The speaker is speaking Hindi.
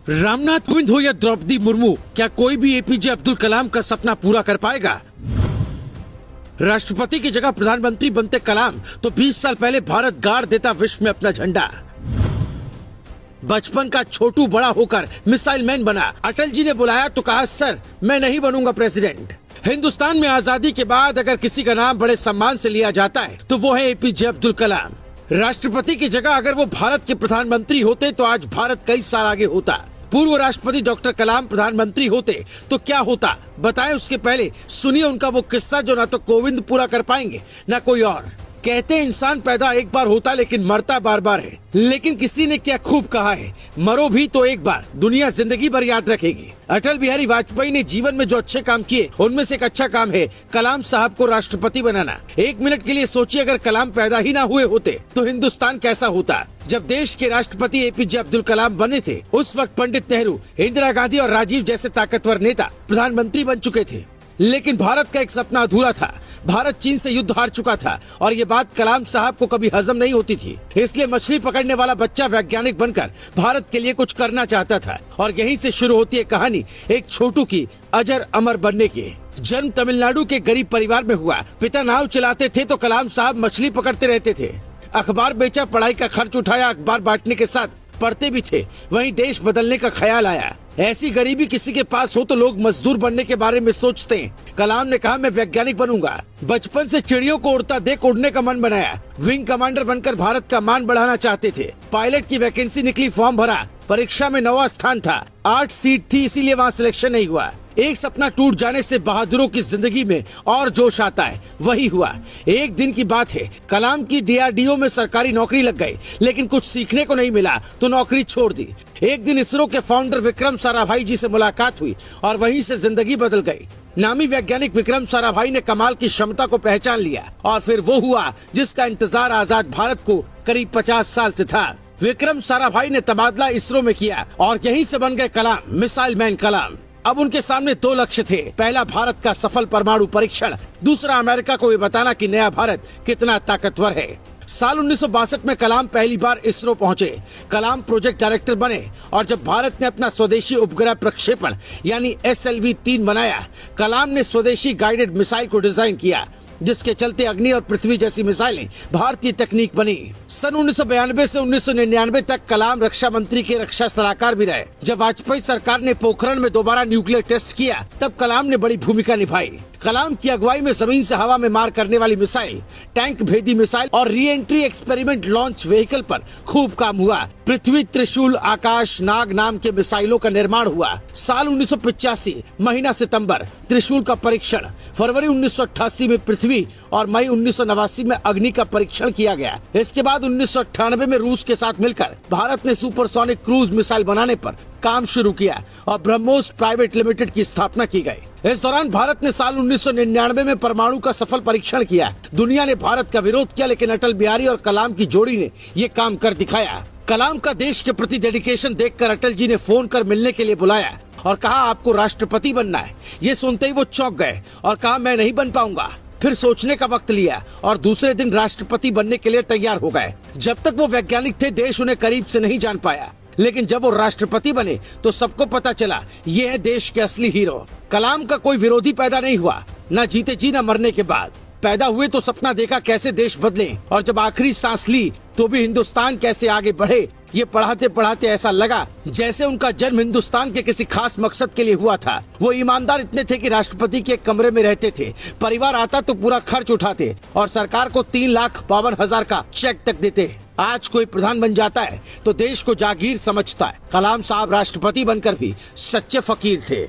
रामनाथ कोविंद हो या द्रौपदी मुर्मू, क्या कोई भी एपीजे अब्दुल कलाम का सपना पूरा कर पाएगा? राष्ट्रपति की जगह प्रधानमंत्री बनते कलाम तो 20 साल पहले भारत गाड़ देता विश्व में अपना झंडा। बचपन का छोटू बड़ा होकर मिसाइल मैन बना। अटल जी ने बुलाया तो कहा, सर मैं नहीं बनूंगा प्रेसिडेंट। हिंदुस्तान में आजादी के बाद अगर किसी का नाम बड़े सम्मान से लिया जाता है तो वो है एपीजे अब्दुल कलाम। राष्ट्रपति की जगह अगर वो भारत के प्रधानमंत्री होते तो आज भारत कई साल आगे होता। पूर्व राष्ट्रपति डॉक्टर कलाम प्रधानमंत्री होते तो क्या होता बताएं। उसके पहले सुनिए उनका वो किस्सा जो ना तो कोविंद पूरा कर पाएंगे ना कोई और। कहते हैं इंसान पैदा एक बार होता लेकिन मरता बार बार है। लेकिन किसी ने क्या खूब कहा है, मरो भी तो एक बार, दुनिया जिंदगी भर याद रखेगी। अटल बिहारी वाजपेयी ने जीवन में जो अच्छे काम किए उनमें से एक अच्छा काम है कलाम साहब को राष्ट्रपति बनाना। एक मिनट के लिए सोचिए, अगर कलाम पैदा ही ना हुए होते तो हिंदुस्तान कैसा होता। जब देश के राष्ट्रपति एपीजे अब्दुल कलाम बने थे उस वक्त पंडित नेहरू, इंदिरा गांधी और राजीव जैसे ताकतवर नेता प्रधानमंत्री बन चुके थे। लेकिन भारत का एक सपना अधूरा था। भारत चीन से युद्ध हार चुका था और ये बात कलाम साहब को कभी हजम नहीं होती थी। इसलिए मछली पकड़ने वाला बच्चा वैज्ञानिक बनकर भारत के लिए कुछ करना चाहता था। और यहीं से शुरू होती है कहानी एक छोटू की अजर अमर बनने की। जन्म तमिलनाडु के गरीब परिवार में हुआ। पिता नाव चलाते थे तो कलाम साहब मछली पकड़ते रहते थे। अखबार बेचा, पढ़ाई का खर्च उठाया, अखबार बांटने के साथ पढ़ते भी थे। वहीं देश बदलने का ख्याल आया। ऐसी गरीबी किसी के पास हो तो लोग मजदूर बनने के बारे में सोचते हैं। कलाम ने कहा, मैं वैज्ञानिक बनूंगा। बचपन से चिड़ियों को उड़ता देख उड़ने का मन बनाया। विंग कमांडर बनकर भारत का मान बढ़ाना चाहते थे। पायलट की वैकेंसी निकली, फॉर्म भरा। परीक्षा में 9वां स्थान था। 8 सीट थी, इसीलिए वहाँ सिलेक्शन नहीं हुआ। एक सपना टूट जाने से बहादुरों की जिंदगी में और जोश आता है, वही हुआ। एक दिन की बात है, कलाम की डीआरडीओ में सरकारी नौकरी लग गई, लेकिन कुछ सीखने को नहीं मिला तो नौकरी छोड़ दी। एक दिन इसरो के फाउंडर विक्रम साराभाई जी से मुलाकात हुई और वहीं से जिंदगी बदल गई। नामी वैज्ञानिक विक्रम साराभाई ने कमाल की क्षमता को पहचान लिया और फिर वो हुआ जिसका इंतजार आजाद भारत को करीब 50 साल से था। विक्रम साराभाई ने तबादला इसरो में किया और यहीं से बन गए कलाम, मिसाइल मैन कलाम। अब उनके सामने 2 लक्ष्य थे। पहला भारत का सफल परमाणु परीक्षण, दूसरा अमेरिका को ये बताना कि नया भारत कितना ताकतवर है। साल 1962 में कलाम पहली बार इसरो पहुंचे। कलाम प्रोजेक्ट डायरेक्टर बने और जब भारत ने अपना स्वदेशी उपग्रह प्रक्षेपण यानी SLV-3 बनाया, कलाम ने स्वदेशी गाइडेड मिसाइल को डिजाइन किया जिसके चलते अग्नि और पृथ्वी जैसी मिसाइलें भारतीय तकनीक बनी। सन 1992 से 1999 तक कलाम रक्षा मंत्री के रक्षा सलाहकार भी रहे। जब वाजपेयी सरकार ने पोखरण में दोबारा न्यूक्लियर टेस्ट किया तब कलाम ने बड़ी भूमिका निभाई। कलाम की अगुवाई में जमीन से हवा में मार करने वाली मिसाइल, टैंक भेदी मिसाइल और re entry experiment launch vehicle पर खूब काम हुआ। पृथ्वी, त्रिशूल, आकाश, नाग नाम के मिसाइलों का निर्माण हुआ। साल 1985 महीना सितंबर त्रिशूल का परीक्षण, फरवरी 1988 में पृथ्वी और मई 1989 में अग्नि का परीक्षण किया गया। इसके बाद 1998 में रूस के साथ मिलकर भारत ने सुपरसोनिक क्रूज मिसाइल बनाने पर काम शुरू किया और ब्रह्मोस प्राइवेट लिमिटेड की स्थापना की गई। इस दौरान भारत ने साल 1999 में परमाणु का सफल परीक्षण किया। दुनिया ने भारत का विरोध किया लेकिन अटल बिहारी और कलाम की जोड़ी ने ये काम कर दिखाया। कलाम का देश के प्रति डेडिकेशन देखकर अटल जी ने फोन कर मिलने के लिए बुलाया और कहा, आपको राष्ट्रपति बनना है। ये सुनते ही वो चौंक गए और कहा, मैं नहीं बन पाऊंगा। फिर सोचने का वक्त लिया और दूसरे दिन राष्ट्रपति बनने के लिए तैयार हो गए। जब तक वो वैज्ञानिक थे देश उन्हें करीब से नहीं जान पाया, लेकिन जब वो राष्ट्रपति बने तो सबको पता चला ये है देश के असली हीरो। कलाम का कोई विरोधी पैदा नहीं हुआ, न जीते जी न मरने के बाद। पैदा हुए तो सपना देखा कैसे देश बदले और जब आखिरी सांस ली तो भी हिंदुस्तान कैसे आगे बढ़े। ये पढ़ाते पढ़ाते ऐसा लगा जैसे उनका जन्म हिंदुस्तान के किसी खास मकसद के लिए हुआ था। वो ईमानदार इतने थे कि राष्ट्रपति के कमरे में रहते थे, परिवार आता तो पूरा खर्च उठाते और सरकार को 3,52,000 का चेक तक देते। आज कोई प्रधान बन जाता है तो देश को जागीर समझता है। कलाम साहब राष्ट्रपति बनकर भी सच्चे फकीर थे।